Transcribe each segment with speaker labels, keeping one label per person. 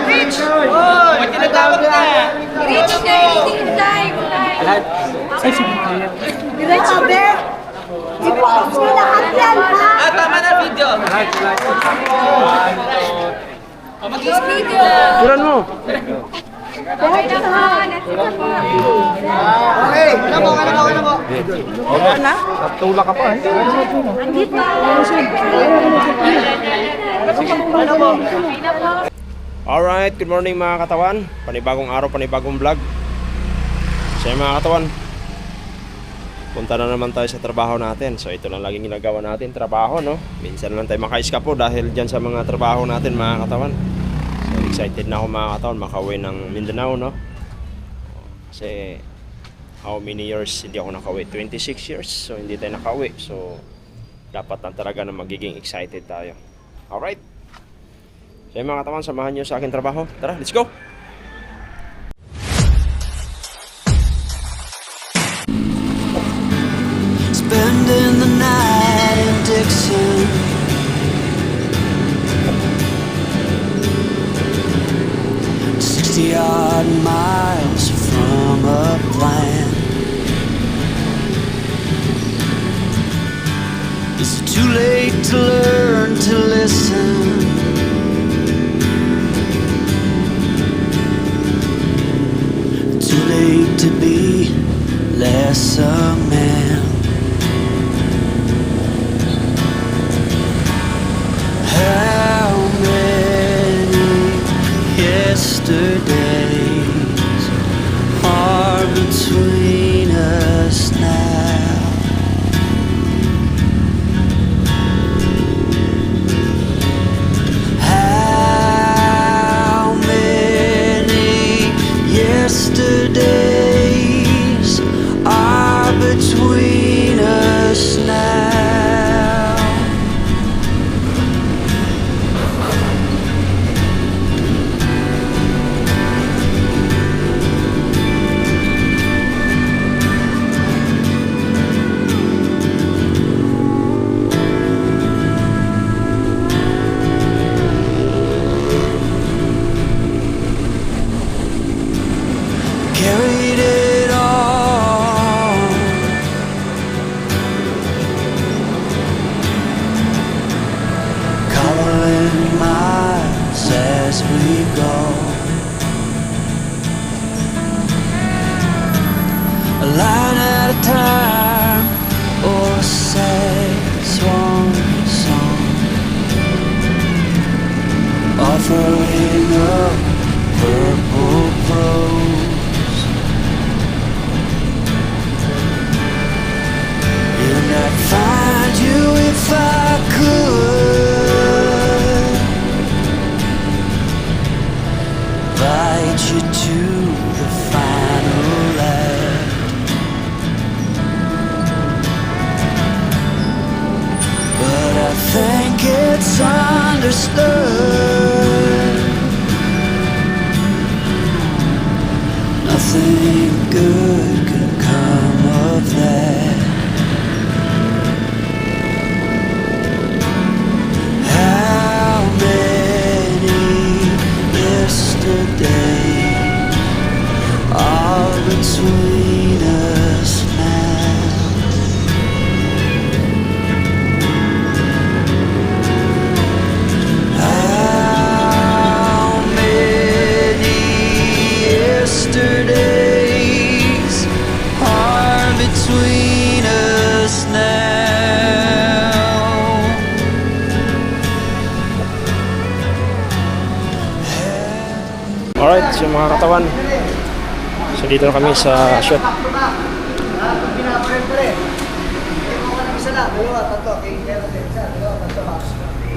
Speaker 1: Rich! Ba't tinatawag na? Rich na yung time!
Speaker 2: Rich, Abe! I-post mo lahat yan, ha?
Speaker 1: Tama na video! Mag-video!
Speaker 3: Turan mo.
Speaker 2: Okay na po.
Speaker 3: Tulak ka pa eh.
Speaker 2: Andit pa.
Speaker 3: Alright, good morning mga katawan. Panibagong araw, panibagong vlog. So yun, mga katawan, punta na naman tayo sa trabaho natin. So ito lang laging ginagawa natin, trabaho, no? Minsan lang tayo maka-escapo dahil dyan sa mga trabaho natin, mga katawan. So excited na ako, mga katawan, makauwi ng Mindanao, no? Kasi how many years hindi ako nakauwi? 26 years, so hindi tayo nakauwi. So dapat na talaga na magiging excited tayo. Alright. So yun, mga katawan, samahan nyo sa aking trabaho. Tara, let's go!
Speaker 4: Spending the night in Dixon, 60-odd miles from a plan. Is it too late to learn to listen? Too late to be less a man. How many yesterdays are between us now? How many yesterdays are between us now? Carried it all, coloring miles as we go, a line at a time, or a sad swan song, offering up purple prose. And I'd find you if I could, invite you to the final act. But I think it's understood nothing good can come of that. How many yesterdays are between us now? How many yesterdays are between us now?
Speaker 3: Alright, so mga katawan, so dito na kami sa shot.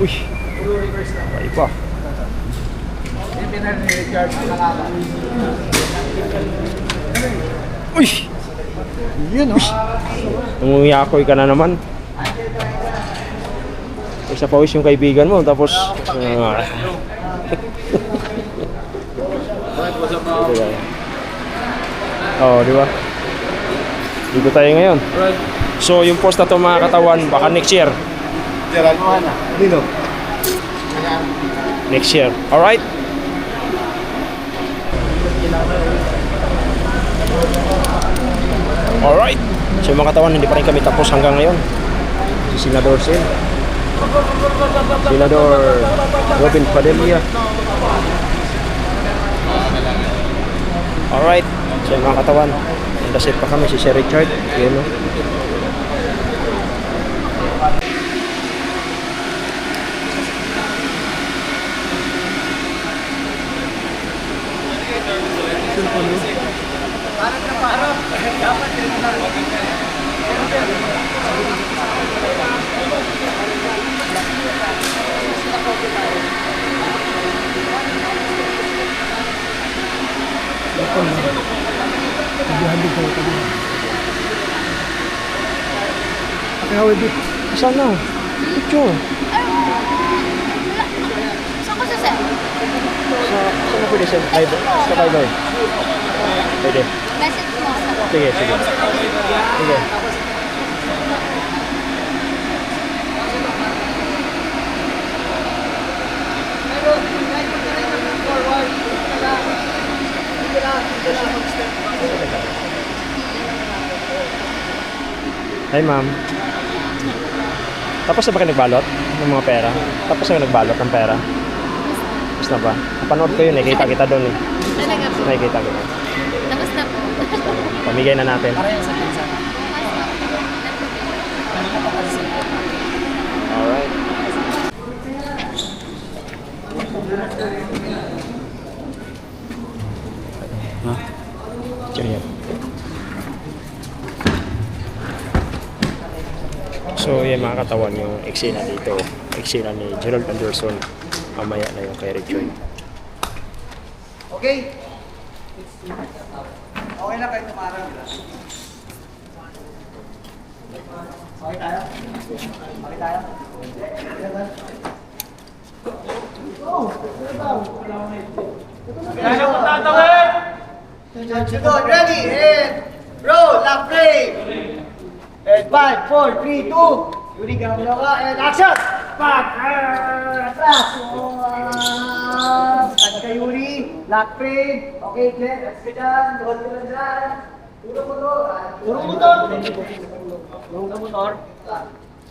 Speaker 3: Uy, balik pa. Uy, yun o. Umuyakoy ka na naman. Isa pawis yung kaibigan mo, tapos oh, di ba? Dito tayo ngayon. So yung post na to, mga katawan, baka next year
Speaker 5: Dino.
Speaker 3: Next year. Alright? Alright. So mga katawan, hindi pa rin kami tapos hanggang ngayon. Si Senador Sen. Senador Robin Padilla. Alright. So mga katawan, nandasip pa kami si Sir Richard. Yun o. Saan na? Picture.
Speaker 1: Saan ko sa set?
Speaker 3: Saan na pwede sa Viber? Sa Viber. Pwede.
Speaker 1: Message mo sa
Speaker 3: Sige, sige. Sige. Hi, ma'am. Tapos na ba kayo nagbalot ng mga pera? Tapos na kayo nagbalot ng pera? Tapos na ba? Napanood ko yun eh. Kita kita doon eh.
Speaker 1: Talaga po.
Speaker 3: Nakikita ko.
Speaker 1: Tapos na po.
Speaker 3: Pamigay na natin. Alright. Huh? So yan mga katawan yung eksena dito. Eksena ni Gerald Anderson. Mamaya na yung kay Richoy.
Speaker 5: Okay? Okay na kayo tumarang. Okay tayo? Okay tayo? Kaya mo tatawin! Sunod, ready, and roll, lock frame! And 5, 4, 3, 2, Yuri, gano'n ka, and action! Back, atras! Tag ka Yuri, lock frame, okay, clear, let's go dyan, doon ka lang dyan. Turong motor! Turong motor! Turong ka motor!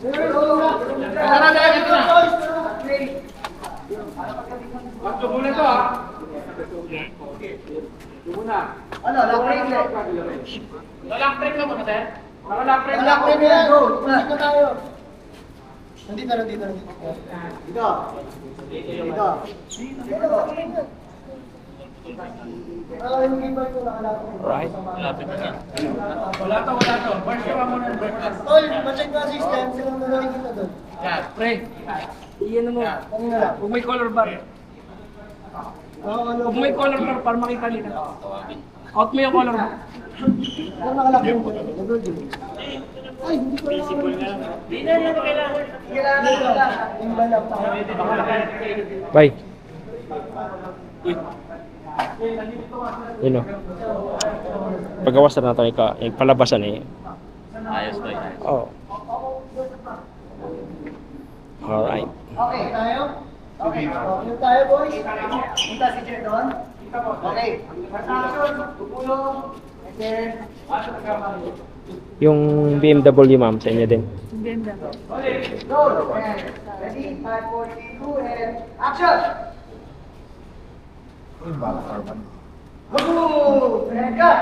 Speaker 5: Turong ka! Tara na, ito na! Lock frame! Bakto muna ito ha! Ano, lock frame na? Lock frame na muna, sir? Lock frame na yan, go! Dito tayo! Nandito. Dito. Dito.
Speaker 3: Right.
Speaker 6: Wala to. First ka muna.
Speaker 5: Tol, ma-check na system. Silang nanonood kita doon.
Speaker 6: Yan, pre. Iyan mo. Kung may color bar. Kung may color bar para makita nila. Out mo yung color bar.
Speaker 5: Ano nakalak yung ay, hindi ko alam. Hindi na kailangan. Kailangan. Yung balap.
Speaker 3: Bye. Yun o. Pagawas na natin yung palabasan eh.
Speaker 6: Ayos to.
Speaker 3: Oh. Alright.
Speaker 5: Okay, tayo? Okay. Okay tayo, boys. Punta si Jer doon. Okay. Action. Tutulong. And then,
Speaker 3: Yung BMW ma'am sa inyo din.
Speaker 5: go. And ready? 5, 4, 3, 2, and action! Go! And cut!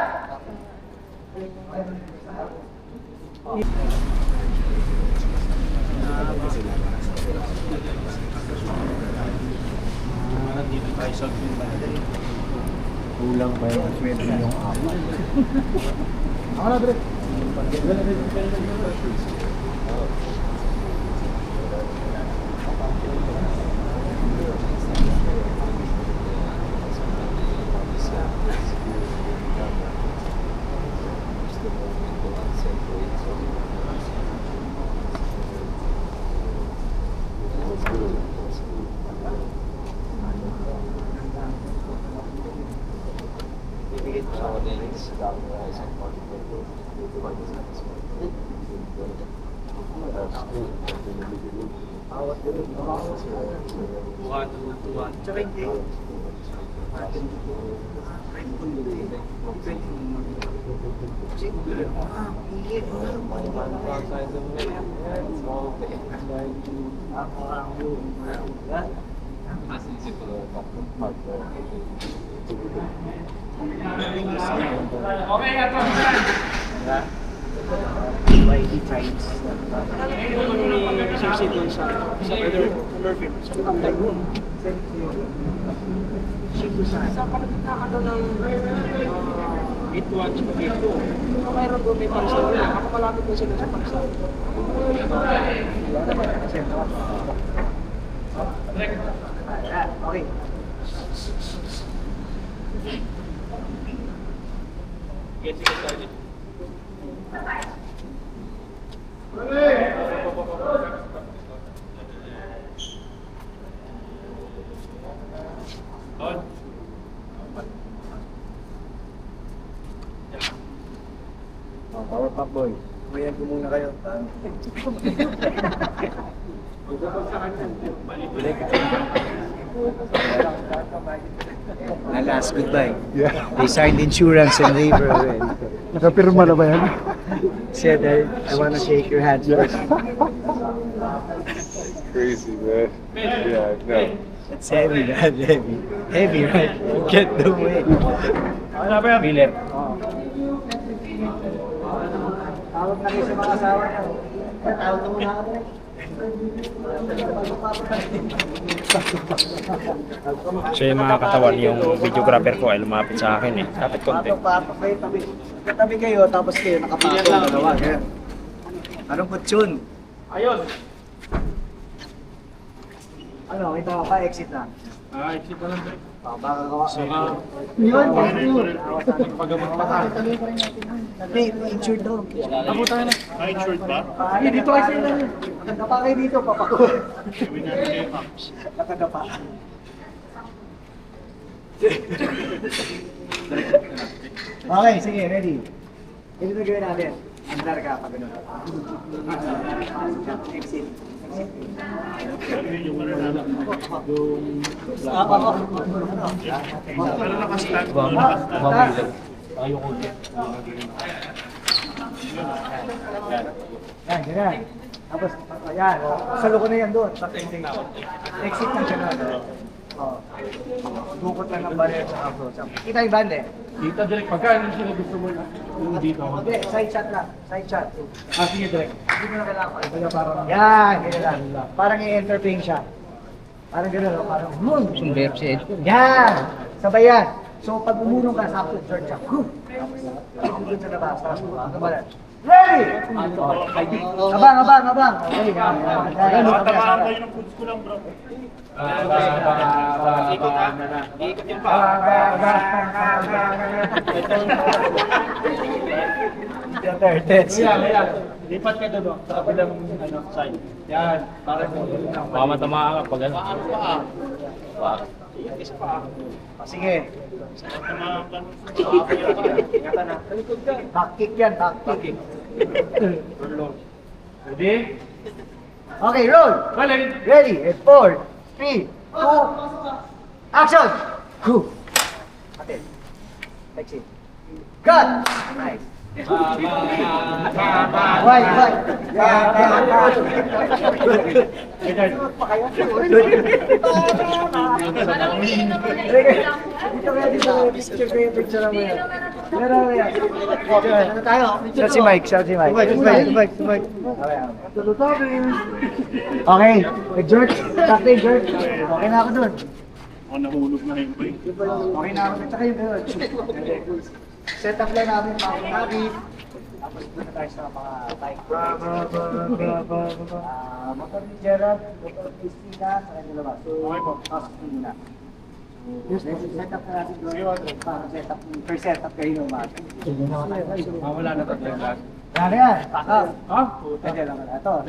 Speaker 7: Kulang ba yung sweldo yung apat? Ako na, Dre.
Speaker 5: Tsaka hindi.
Speaker 6: Okay, ato.
Speaker 5: YD times.
Speaker 6: Sa pagkakita ka doon ng 8-1 sa Pagkito. Mayroon doon may parisal. Ako malapit na sila sa parisal.
Speaker 5: Okay.
Speaker 7: Power pop boy.
Speaker 5: Mayan ko muna kayo. Na last goodbye.
Speaker 7: Yeah.
Speaker 5: They signed insurance and labor already.
Speaker 7: Nakapirma na ba yan?
Speaker 5: Said I want to shake your hands first.
Speaker 7: Crazy, man. Yeah, no.
Speaker 5: It's heavy, man. Heavy. Heavy, right? Get the weight.
Speaker 6: Ano ba yan? Miller.
Speaker 5: Tawag na kayo sa mga asawa niya. Tawag na muna ako.
Speaker 3: So yung mga katawan, yung videographer ko ay lumapit sa akin eh. Kapit konti.
Speaker 5: Patok kayo, tabi kayo, tapos kayo nakapatong dalawa. Ganyan. Anong kutsyon?
Speaker 6: Ayun.
Speaker 5: Ano, kita ka pa, exit na.
Speaker 6: Exit na lang.
Speaker 5: Baka gawa.
Speaker 6: Yun, paggamot pa tayo.
Speaker 5: May insured daw.
Speaker 6: Ako tayo na.
Speaker 5: Insured ba? Dito kayo sa inyo. Nakadapa kayo dito, papakuha. Nakadapa. Okay, sige, ready. Ito na gawin natin. Andar ka pag gano'n. Exit. Yan, ganyan. Tapos, ayan. Salo ko na yan doon. Exit ng gano'n. Dukot lang ng barrier sa approach. Kita yung band eh.
Speaker 6: Dito direct. Pagka yung sila gusto mo yung dito.
Speaker 5: Okay, side shot lang. Side shot.
Speaker 6: Sige direct.
Speaker 5: Hindi mo na kailangan. Yan, ganyan lang. Parang i-entertain siya. Parang gano'n, no? Parang
Speaker 6: Sumberp si Ed.
Speaker 5: yan! Sabay yan. So, pag umurong ka, sakto, turn siya. Tapos doon sa labas. Tapos, kabalan. Ready! Abang. Okay, yan. Tamaan kayo ng foods ko lang, bro.
Speaker 6: Ikot ha? Ikot yung pa. Lipat ka doon sa kabilang side. Yan. Para
Speaker 3: Baka matamaan ka pag ano.
Speaker 5: Sige. Back kick yan, back kick.
Speaker 6: Ready?
Speaker 5: Okay, roll! Ready? And 4, 3, 2, action! Whew. Atin. Exit. Cut! Nice. Why? Picture naman yan. Ano tayo? Shout si Mike. Okay, nag-jerk. Sakto jerk. Okay na ako dun.
Speaker 7: Ako nahulog na yung break.
Speaker 5: Okay na ako dun. Tsaka yung gano'n. Set up lang namin mga nakit. Tapos doon na tayo sa mga bike race. Motor ni Gerard, motor ni Stina, sa kanya labas. So, pasok mo muna. Set up na natin doon. Para set up, first set up kayo ng mga.
Speaker 6: Wala na tatlong lahat.
Speaker 5: Yan yan, pack up.
Speaker 6: Ha?
Speaker 5: Pwede lang na. Ito.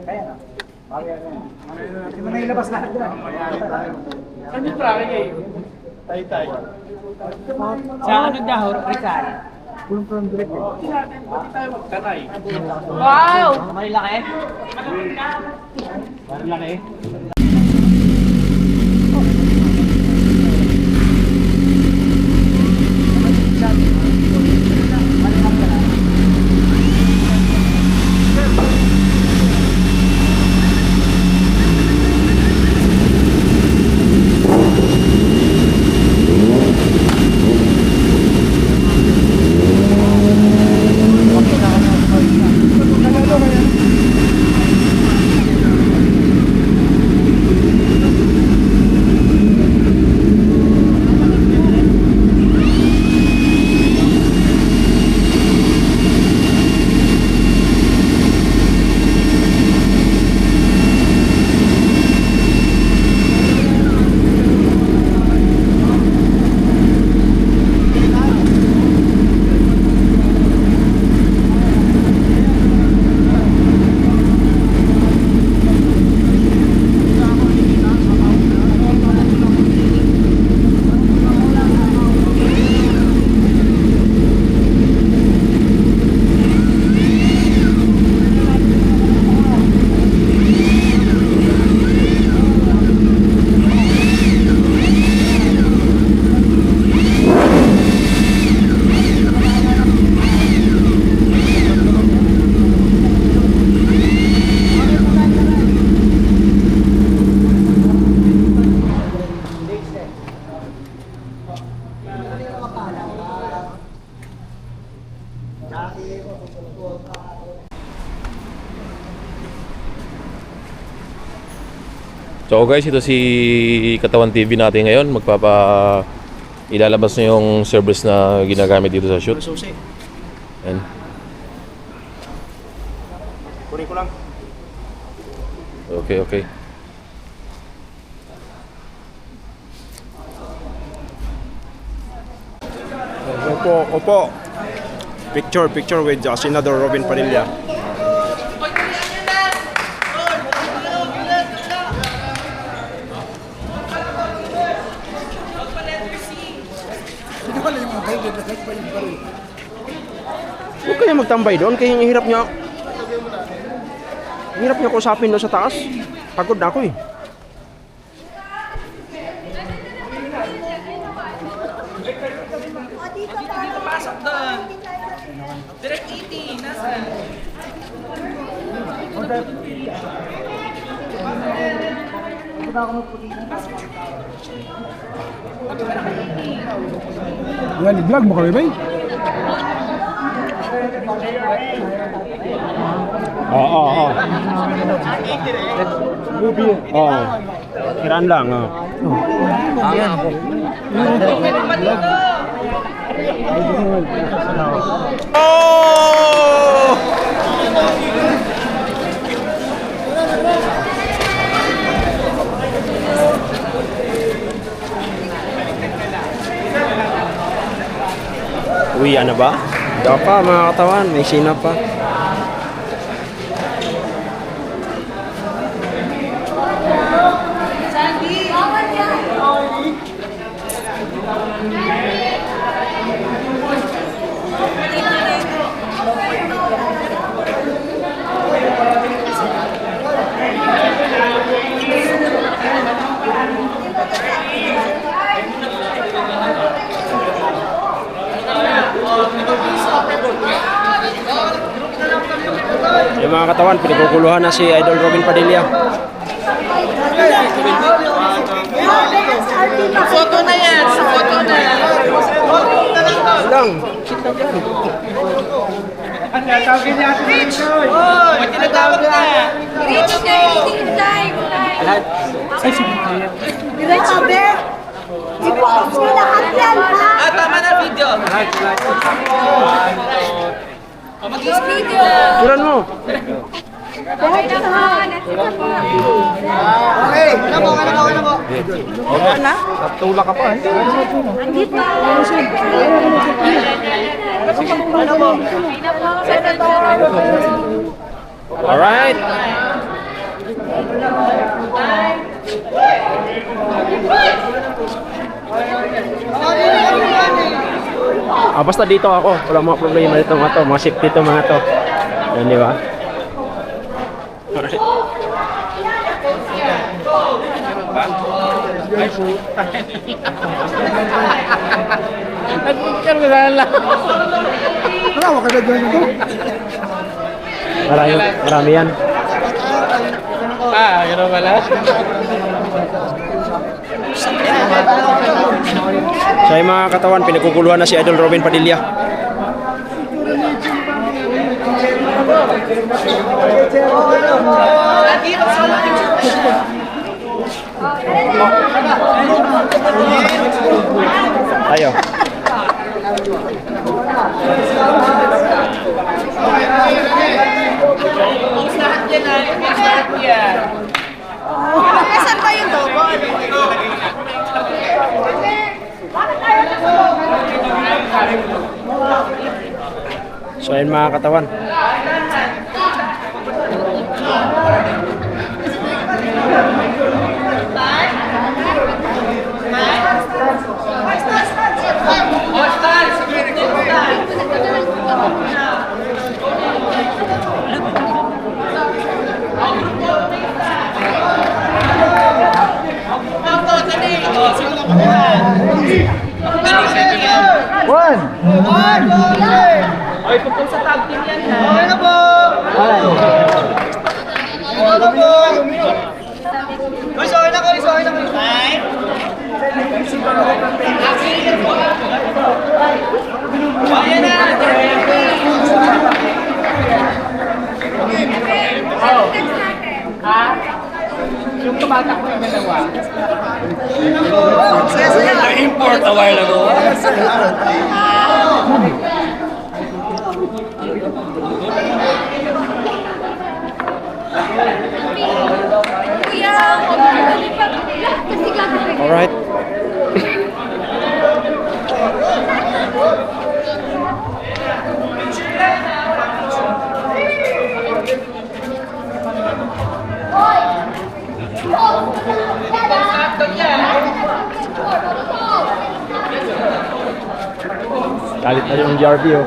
Speaker 5: Kaya na. Mamaya na. Hindi mo na ilabas lahat yan.
Speaker 6: Saan yung tracking eh?
Speaker 7: Tay.
Speaker 6: Sa ano dahor, Rizal?
Speaker 5: Pulong direct.
Speaker 6: Pati tayo magtanay.
Speaker 1: Wow!
Speaker 6: Malaki?
Speaker 8: So guys, ito si Katawan TV natin ngayon. Ilalabas na yung service na ginagamit dito sa shoot.
Speaker 3: Susi.
Speaker 8: Ayan.
Speaker 3: Kunin ko lang.
Speaker 8: Okay.
Speaker 3: Opo. Picture with Senador Robin Padilla. Huwag kayo magtambay doon, kaya hirap niya kusapin doon sa taas. Pagod na ako eh.
Speaker 1: Pasok doon. Direct 80. Nasa?
Speaker 7: Yan, i-vlog mo kami, bay?
Speaker 3: Oo. Oo. Kiraan lang, Uwian na ba? Daw pa mga katawan, may sinap pa. Yung mga katawan, pinaguguluhan na si Idol Robin Padilla.
Speaker 1: Photo na yan. Photo na.
Speaker 3: Lang.
Speaker 1: Rich! May tinatawag na. Rich na. Time.
Speaker 2: Grabe! I-post mo lahat yan, ha?
Speaker 1: Tama na video. Mag-video.
Speaker 3: Turan mo.
Speaker 2: Okay naman.
Speaker 5: Okay, ano po?
Speaker 3: Tula ka pa eh.
Speaker 2: Hindi pa.
Speaker 3: Alright. Basta dito ako. Wala mga problema dito mga to. Mga safety to mga to. Yan, di ba? Alright.
Speaker 6: Nag-picture ko sana lang.
Speaker 7: Ano, wag ka na dyan ito.
Speaker 3: Marami yan.
Speaker 6: Gano'n pala.
Speaker 3: So yung mga katawan, pinagkukuluhan na si Idol Robin Padilla. Tayo.
Speaker 1: Saan ba yung double?
Speaker 3: So ayun mga katawan.
Speaker 7: One!
Speaker 6: Ay, tungkol sa tag team yan ha.
Speaker 5: Okay na po! Okay na po! Guys, okay na kayo, okay na kayo. Ayan na!
Speaker 6: Yung tumatakbo yung dalawa.
Speaker 3: Na-import a while ago.
Speaker 1: Kuya, kasi gagawin.
Speaker 3: Alright. Galit na si Ma'am JRP oh.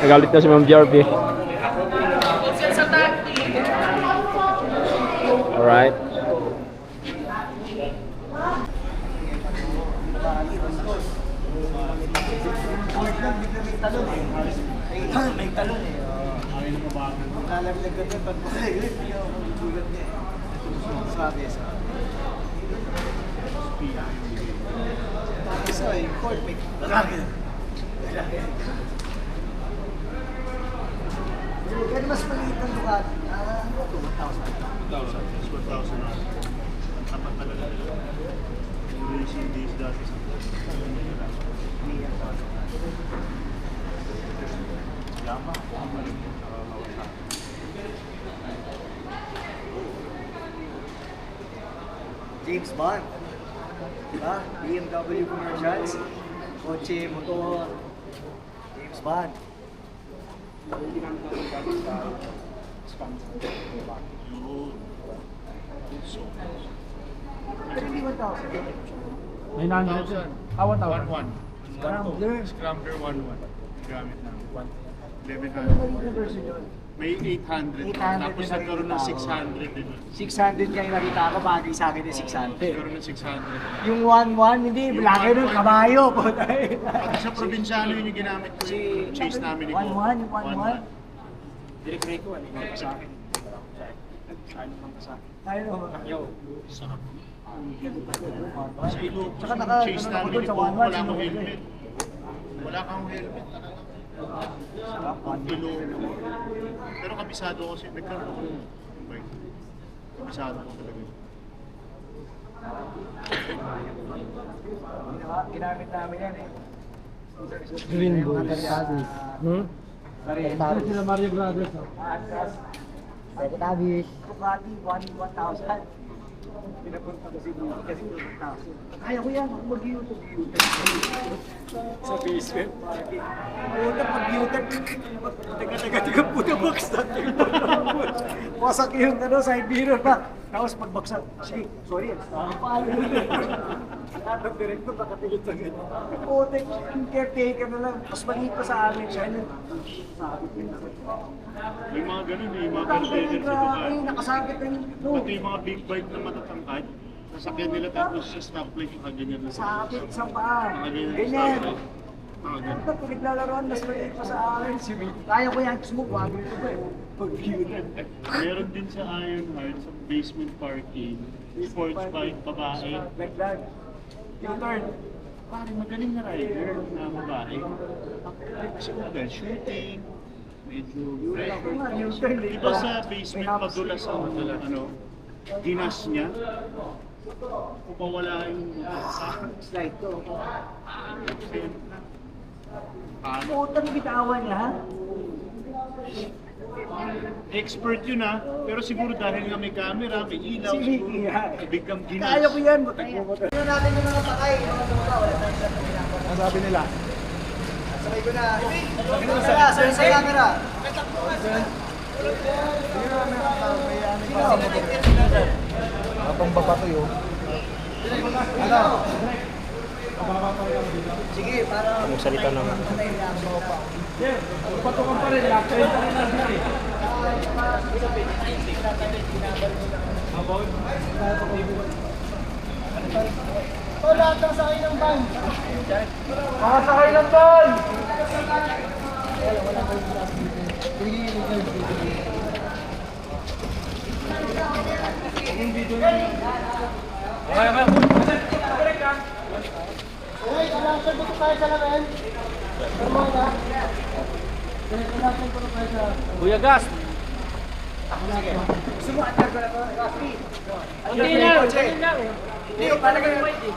Speaker 3: Nagalit na si Ma'am JRP. Alright.
Speaker 5: May talon eh. Lalaglag ka din pag gulat niya eh. Sabi sa isa yung court may lalaki. Kaya mas maliit ang Ducati. Ano ito? 1,000.
Speaker 7: 1,000. Tapat talaga nila. Yung racing days dati sa Yama.
Speaker 5: James Bond. Diba? BMW commercials. Kotse, motor. James Bond. Pero hindi 1,000.
Speaker 6: 900. Awan tawag.
Speaker 7: 1-1.
Speaker 5: Scrambler.
Speaker 7: Scrambler 1-1. Gamit na. 1100. May 800.
Speaker 5: 800
Speaker 7: Tapos
Speaker 5: yung
Speaker 7: nagkaroon ng
Speaker 5: nakita ko.
Speaker 7: 600 din.
Speaker 5: 600 nga yung nakita ko, bagay sa akin yung 600.
Speaker 7: Nagkaroon ng 600.
Speaker 5: Yung 1-1, hindi, laki nun, kabayo po.
Speaker 7: Pati sa probinsyano yun yung ginamit ko yung chase namin ni
Speaker 5: 1-1, yung 1-1.
Speaker 6: Direct Rico, ano yung sa akin? Ano mang sa akin?
Speaker 5: Tayo naman.
Speaker 6: Yo.
Speaker 7: Sa Ilocos,
Speaker 5: Tsaka
Speaker 7: yung chase
Speaker 5: ano
Speaker 7: namin
Speaker 5: ako
Speaker 7: ni
Speaker 5: sa
Speaker 7: Coco,
Speaker 5: 1-1,
Speaker 7: wala akong
Speaker 5: sino
Speaker 7: helmet. Wala kang helmet talaga. Ilocos. Pero kabisado ko kasi nagkaroon ako ng bike. Kabisado ko talaga.
Speaker 5: Ginamit namin yan eh.
Speaker 6: Green Bulls.
Speaker 5: Pare,
Speaker 6: Sila Mario Brothers.
Speaker 5: Atlas. Ducati 1,000. Pinapunta ko si Duty kasi 1,000. Kaya ko yan, mag-YouTube. Sa basement parking. Puta, pag-YouTube. Teka, puta, box natin. Wasak yung side mirror pa. Tapos pagbaksak, sige, sorry. Paano yun? Lahat ng director nakatingin sa ganyan. Puta, yung caretaker na lang. Mas maliit pa sa amin siya. Sabi ko
Speaker 6: May mga ganun eh, mga container sa baba.
Speaker 5: Ay, nakasakit na yung
Speaker 6: Pati yung mga big bike na matatangkad, sasakyan nila tapos sa stoplight nakaganyan na sila.
Speaker 5: sakit sa paa.
Speaker 6: Nakaganyan na
Speaker 5: Ganyan.
Speaker 6: stoplight. Nakaganyan.
Speaker 5: Ito, pinaglalaroan, mas maliit pa sa akin. Kaya ko yan, gusto mo, wagin ko ba eh. Pag-unit.
Speaker 6: Meron din sa Ironheart, sa basement parking, sports bike, babae.
Speaker 5: Naglag. U-turn.
Speaker 6: Pare, magaling na rider na babae. Kasi mga shooting, medyo pressure.
Speaker 5: U-turn.
Speaker 6: Diba sa basement madulas ang ano, ginas niya? Kung mawala yung
Speaker 5: Slide to.
Speaker 6: ano,
Speaker 5: Putang bitawan niya, ha?
Speaker 6: expert yun ha, pero siguro dahil nga may camera, may ilaw,
Speaker 5: Si
Speaker 6: siguro
Speaker 5: Vicky, ha?
Speaker 6: biglang ginas.
Speaker 5: Kaya ko yan, Tignan natin yung mga pakay. Wala tayong sa kanila.
Speaker 7: Ang sabi nila?
Speaker 5: Sabay ko na. Sabay sa camera.
Speaker 7: Atong babato yun.
Speaker 5: Sige, para
Speaker 3: Anong salita naman?
Speaker 5: lahat ng sakay ng van. Mga sakay ng van! Okay, alasan mo ito tayo sa lamin. Permona. Alasan ko na tayo sa...
Speaker 6: Kuya Gas!
Speaker 5: Gusto mo, attack ko na ito. Gaspi.
Speaker 1: Hindi lang, ganun lang.
Speaker 5: Hindi, talaga yung mic eh.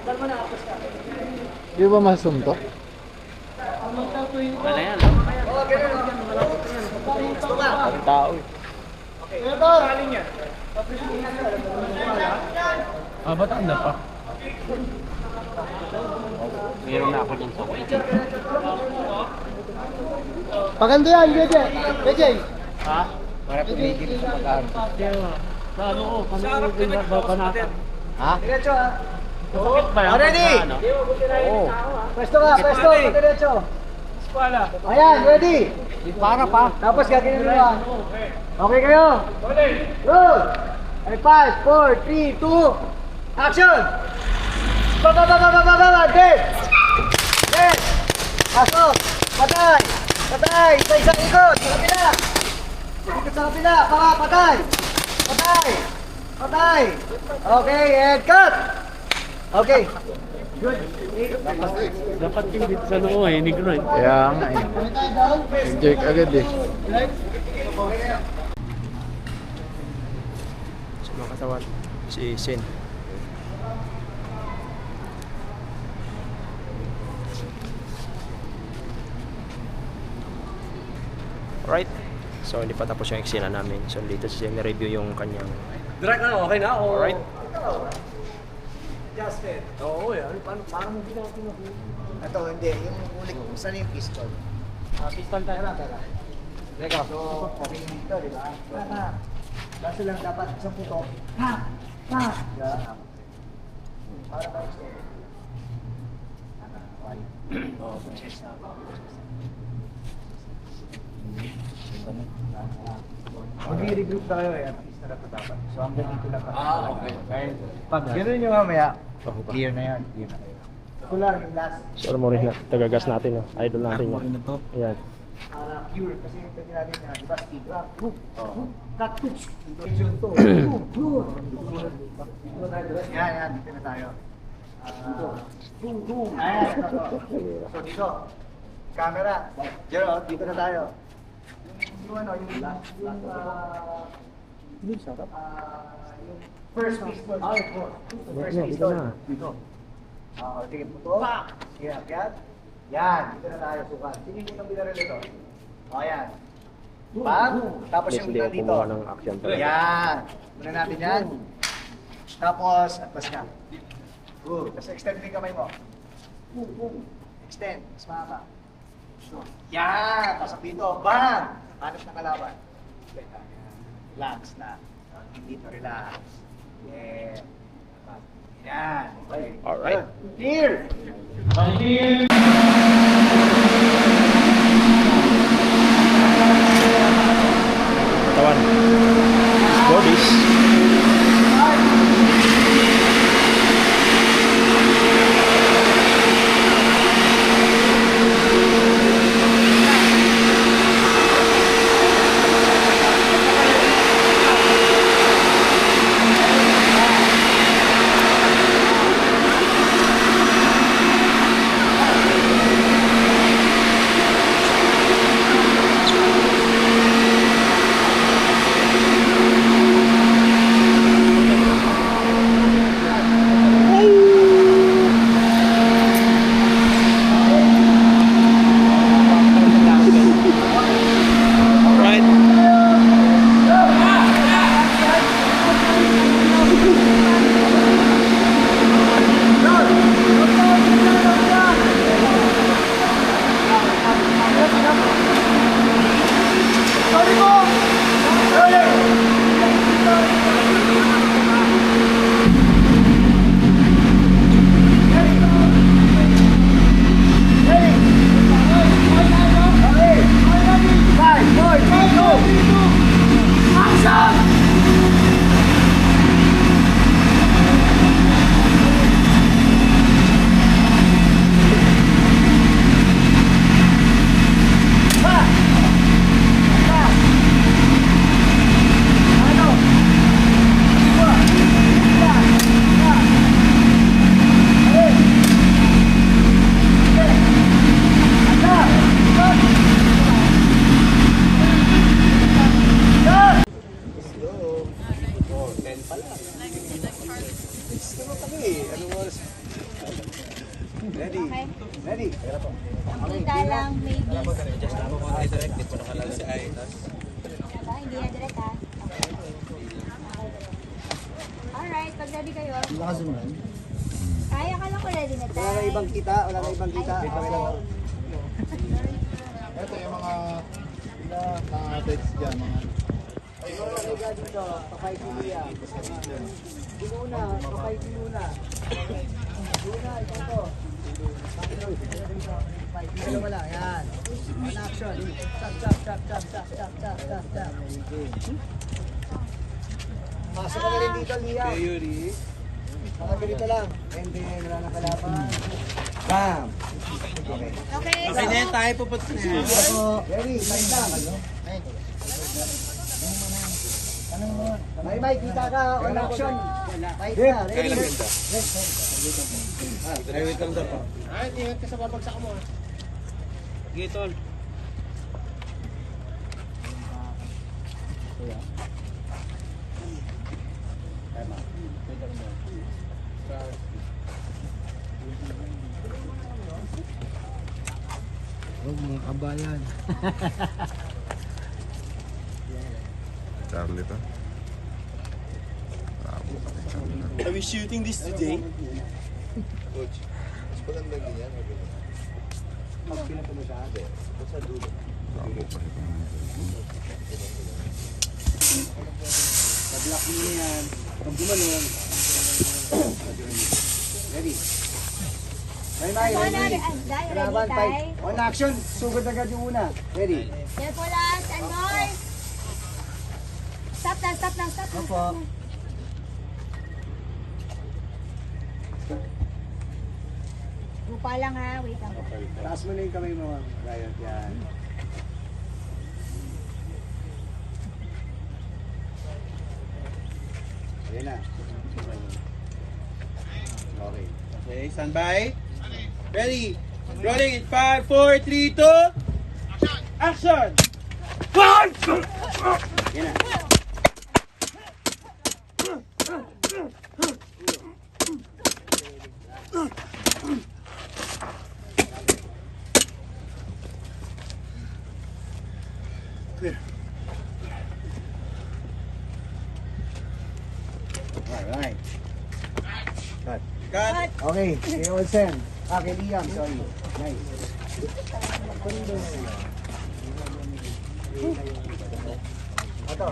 Speaker 5: Dal mo na, apos ka.
Speaker 7: Di ba masum to?
Speaker 6: Wala yan.
Speaker 5: Oo, ganun. Gusto ka?
Speaker 3: Tao eh.
Speaker 5: Ito!
Speaker 6: Ah, ba't anda pa? Meron na ako dyan sa
Speaker 5: Paganda yan, JJ. JJ.
Speaker 6: Ha? Para tumigil sa pag-aaral. Sa ano ko? Sa harap ka natin.
Speaker 7: Ha?
Speaker 5: Diretso ha.
Speaker 6: Sakit ba yan?
Speaker 5: Ready?
Speaker 7: Oo.
Speaker 5: Pwesto ka, pwesto. Diretso. Ayan, ready?
Speaker 7: Para pa.
Speaker 5: Tapos gagawin mo lang. Okay kayo? Roll! Ay, 5, 4, 3, 2, action! Dead! Dead! Pasok! Patay! Patay! Sa isang ikot! Sa kapila! Ikot sa kapila! Patay! Patay! Patay! Okay, and cut! Okay. Good.
Speaker 6: Dapat yung dito sa noo eh, negro eh.
Speaker 7: Kaya nga eh. Nag-jerk agad eh.
Speaker 3: Sa mga katawan, si Sin. Alright. So hindi pa tapos yung eksena namin. So dito si Sin review yung kanyang...
Speaker 6: Direct na, okay na?
Speaker 3: Alright.
Speaker 5: Justin.
Speaker 6: Oo, yan. Parang hindi na ako
Speaker 5: Ito, hindi. Yung ulit, saan yung pistol?
Speaker 6: pistol tayo na.
Speaker 5: Teka. So, okay dito, di ba? Kaso lang dapat isang puto. Ha! Ha! Yan. Para ba gusto? Mag-regroup na kayo eh. At least na dapat. So, hanggang dito lang kami.
Speaker 6: Okay.
Speaker 5: Pag gano'n nyo mamaya, clear na yan. Clear na kayo. Ito lang yung last.
Speaker 3: So alam mo rin na, tagagas natin. No? Idol natin. No? Ayan.
Speaker 5: Cure kasi yung pwede natin na, di ba, speed up, boom, boom, cut, boom, intention to, boom, boom. Yan, yan, dito na tayo. Boom, boom, ayan, so dito, camera, Gerald, dito na tayo. Yung ano, yung yung first pistol, first pistol, dito. Sige, puto, sige, akyat. Yan, dito na tayo sukat. Tingin mo ng binaril ito. O, yan. Bang! Tapos yung
Speaker 3: Hindi
Speaker 5: una
Speaker 3: ako
Speaker 5: dito.
Speaker 3: kumuha ng action talaga.
Speaker 5: Yan. Muna natin yan. Tapos, atlas ka. Good. Tapos extend mo yung kamay mo. Boom, boom. Extend. Mas mahaba. Yan. Pasok dito. Bang! Hanap na kalaban. Relax na. Dito, relax. Yeah. Yan. Okay.
Speaker 3: Alright.
Speaker 5: Clear!
Speaker 3: katawan. Bodies.
Speaker 2: Kita lang, maybe. Hindi na direct ha. Alright, pag ready kayo. Kaya ka lang ko ready na tayo.
Speaker 5: Wala na ibang kita, wala na ibang kita.
Speaker 7: Ito yung mga text dyan, mga
Speaker 5: Dito, pakay sinuya. Sinuna, pakay sinuna. Sinuna, ito to. Dito wala, yan. On action. Chop, chop, chop, chop, chop, chop, chop, chop, chop. Pasok ka na rin dito, Liam. Baka ganito lang. And then, wala na kalaban. Bam! Okay.
Speaker 2: Okay,
Speaker 1: Okay na yan, tayo pupunta na yan.
Speaker 5: Ready, time lang. May kita ka, on action. Fight na, ready.
Speaker 1: Ay, wait lang daw po. Ay, ingat ka sa babagsak mo. Gitol.
Speaker 5: Huwag mga kabayan.
Speaker 7: Charlie to.
Speaker 1: Are we shooting this today?
Speaker 5: Pag-lock mo yan. Pag gumalong. Ready. May ready. Laban, fight. On action, sugod agad yung una. Ready.
Speaker 2: Careful us and more. Stop lang, stop lang, stop lang.
Speaker 5: Opo.
Speaker 2: Lupa lang ha, wait lang.
Speaker 5: Taas mo na yung kamay mo, Riot. Yan. Ayan na. Okay.
Speaker 1: Okay, stand by. Ready. Rolling in 5, 4, 3, 2. Action!
Speaker 5: Yan na. Alright. Cut.
Speaker 1: Cut.
Speaker 5: Okay, kay Olsen. Kay Liam, sorry. Nice. Ito.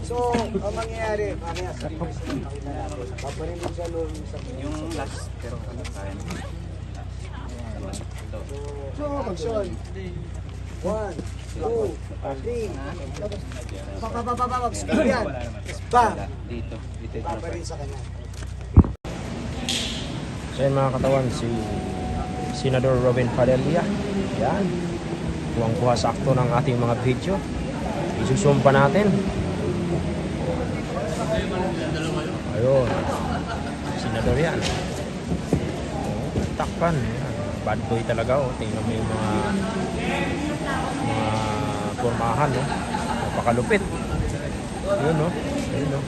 Speaker 5: So, ang mangyayari, mamaya sa pakita natin. Paparinig siya nun sa yung last, pero ano tayo. So, action. 1, 2, 3. Papapapapap. Sige yan. Bam. Baba rin sa kanya.
Speaker 3: So yan mga katawan, si Senador Robin Padilla. Yan. Kuwang-kuha sakto ng ating mga video. Isusum pa natin. Ayun. Senador yan. Takpan. Yan. Bad boy talaga. Oh. Tingnan mo yung mga formahan. Oh. Napakalupit. Yun, no? Ayun, no?